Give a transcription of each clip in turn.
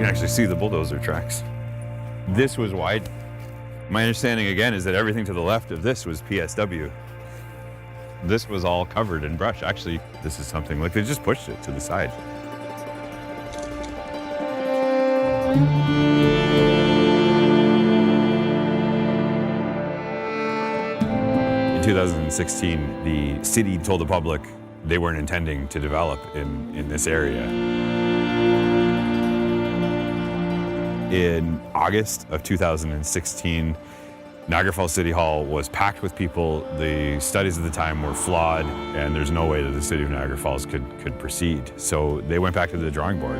can actually see the bulldozer tracks. This was wide. My understanding again is that everything to the left of this was PSW. This was all covered in brush. Actually, this is something like they just pushed it to the side. In 2016, the city told the public they weren't intending to develop in this area. In August of 2016, Niagara Falls City Hall was packed with people. The studies at the time were flawed, and there's no way that the city of Niagara Falls could proceed. So they went back to the drawing board.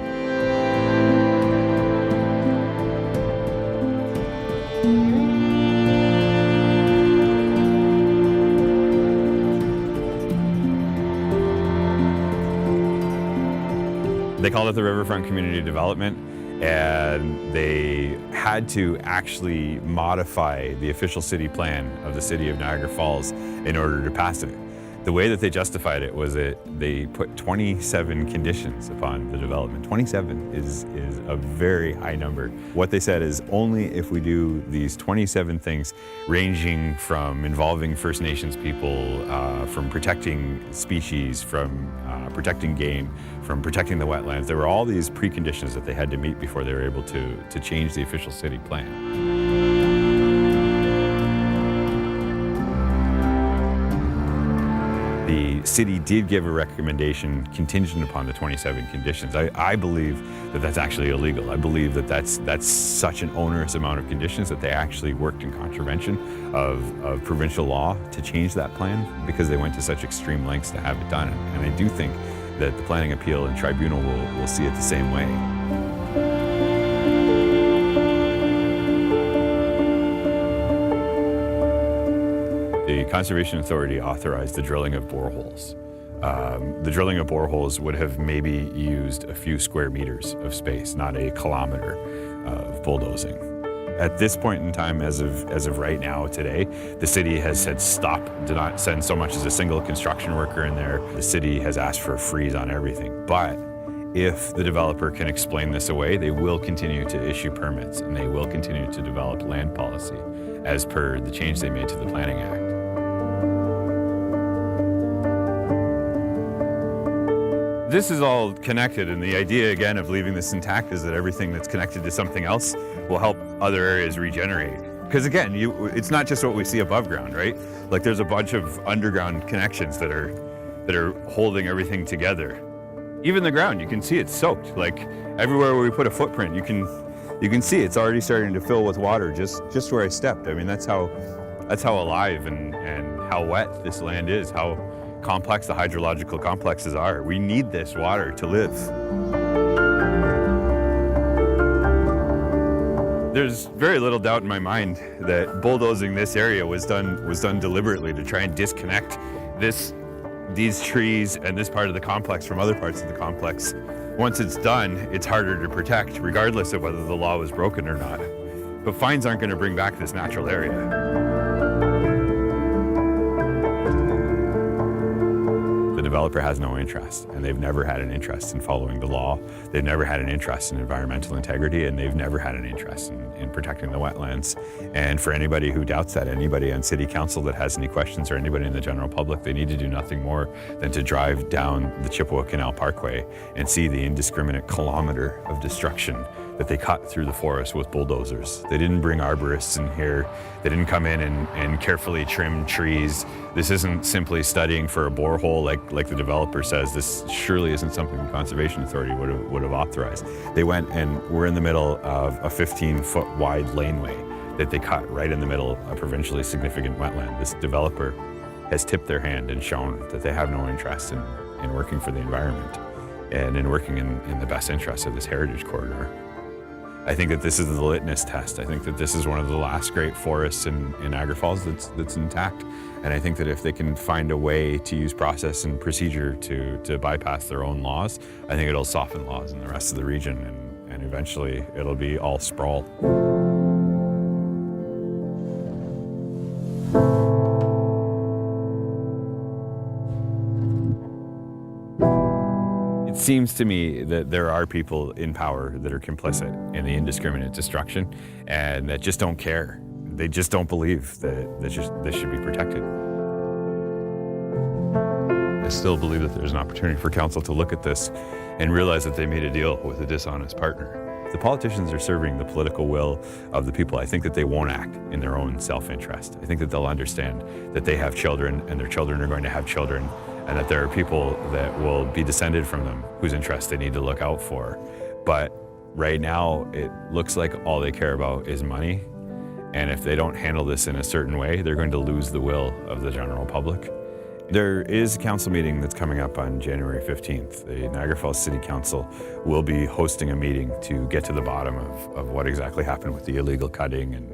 They called it the Riverfront Community Development, and they had to actually modify the official city plan of the city of Niagara Falls in order to pass it. The way that they justified it was that they put 27 conditions upon the development. 27 is a very high number. What they said is only if we do these 27 things, ranging from involving First Nations people, from protecting species, from protecting game, from protecting the wetlands. There were all these preconditions that they had to meet before they were able to change the official city plan. The city did give a recommendation contingent upon the 27 conditions. I believe that that's actually illegal. I believe that that's such an onerous amount of conditions that they actually worked in contravention of provincial law to change that plan because they went to such extreme lengths to have it done. And I do think that the Planning Appeal and Tribunal will see it the same way. The Conservation Authority authorized the drilling of boreholes. The drilling of boreholes would have maybe used a few square meters of space, not a kilometer of bulldozing. At this point in time, as of right now, today, the city has said stop, do not send so much as a single construction worker in there. The city has asked for a freeze on everything. But if the developer can explain this away, they will continue to issue permits and they will continue to develop land policy as per the change they made to the Planning Act. This is all connected, and the idea, again, of leaving this intact is that everything that's connected to something else will help other areas regenerate. Because again, it's not just what we see above ground, right? Like there's a bunch of underground connections that are holding everything together. Even the ground, you can see it's soaked. Like everywhere where we put a footprint, you can see it's already starting to fill with water just where I stepped. I mean, that's how alive and how wet this land is, how complex the hydrological complexes are. We need this water to live. There's very little doubt in my mind that bulldozing this area was done deliberately to try and disconnect these trees and this part of the complex from other parts of the complex. Once it's done, it's harder to protect, regardless of whether the law was broken or not. But fines aren't going to bring back this natural area. The developer has no interest, and they've never had an interest in following the law. They've never had an interest in environmental integrity, and they've never had an interest in protecting the wetlands. And for anybody who doubts that, anybody on city council that has any questions, or anybody in the general public, they need to do nothing more than to drive down the Chippewa Canal Parkway and see the indiscriminate kilometer of destruction that they cut through the forest with bulldozers. They didn't bring arborists in here. They didn't come in and carefully trim trees. This isn't simply studying for a borehole like the developer says. This surely isn't something the Conservation Authority would have authorized. They went and were in the middle of a 15-foot wide laneway that they cut right in the middle of a provincially significant wetland. This developer has tipped their hand and shown that they have no interest in working for the environment and in working in the best interest of this heritage corridor. I think that this is the litmus test. I think that this is one of the last great forests in Niagara Falls that's intact. And I think that if they can find a way to use process and procedure to bypass their own laws, I think it'll soften laws in the rest of the region, and eventually it'll be all sprawl. seems to me that there are people in power that are complicit in the indiscriminate destruction and that just don't care. They just don't believe that this should be protected. I still believe that there's an opportunity for council to look at this and realize that they made a deal with a dishonest partner. The politicians are serving the political will of the people. I think that they won't act in their own self-interest. I think that they'll understand that they have children and their children are going to have children, and that there are people that will be descended from them whose interests they need to look out for. But right now, it looks like all they care about is money. And if they don't handle this in a certain way, they're going to lose the will of the general public. There is a council meeting that's coming up on January 15th. The Niagara Falls City Council will be hosting a meeting to get to the bottom of what exactly happened with the illegal cutting and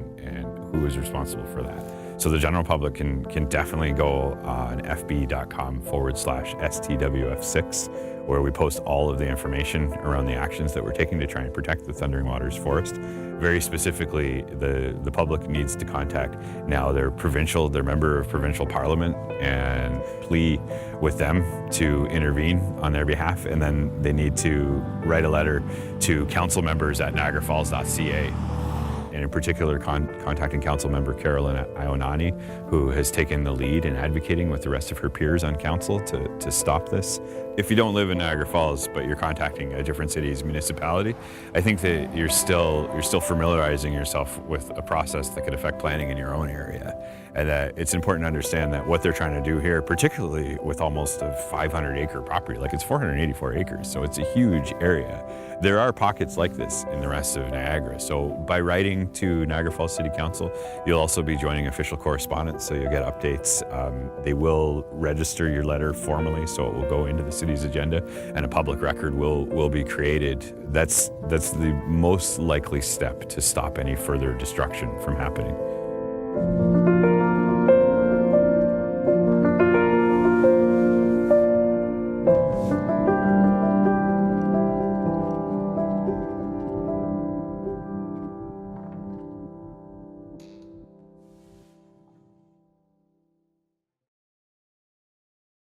who is responsible for that. So the general public can definitely go on fb.com/STWF6, where we post all of the information around the actions that we're taking to try and protect the Thundering Waters Forest. Very specifically, the public needs to contact now their member of provincial parliament and plea with them to intervene on their behalf. And then they need to write a letter to council members at niagarafalls.ca. And in particular, contacting council member Carolyn Ionani, who has taken the lead in advocating with the rest of her peers on council to stop this. If you don't live in Niagara Falls, but you're contacting a different city's municipality, I think that you're still familiarizing yourself with a process that could affect planning in your own area. And that it's important to understand that what they're trying to do here, particularly with almost a 500-acre property, like it's 484 acres, so it's a huge area. There are pockets like this in the rest of Niagara. So by writing to Niagara Falls City Council, you'll also be joining official correspondence, so you'll get updates. They will register your letter formally, so it will go into the city's agenda, and a public record will be created. That's the most likely step to stop any further destruction from happening.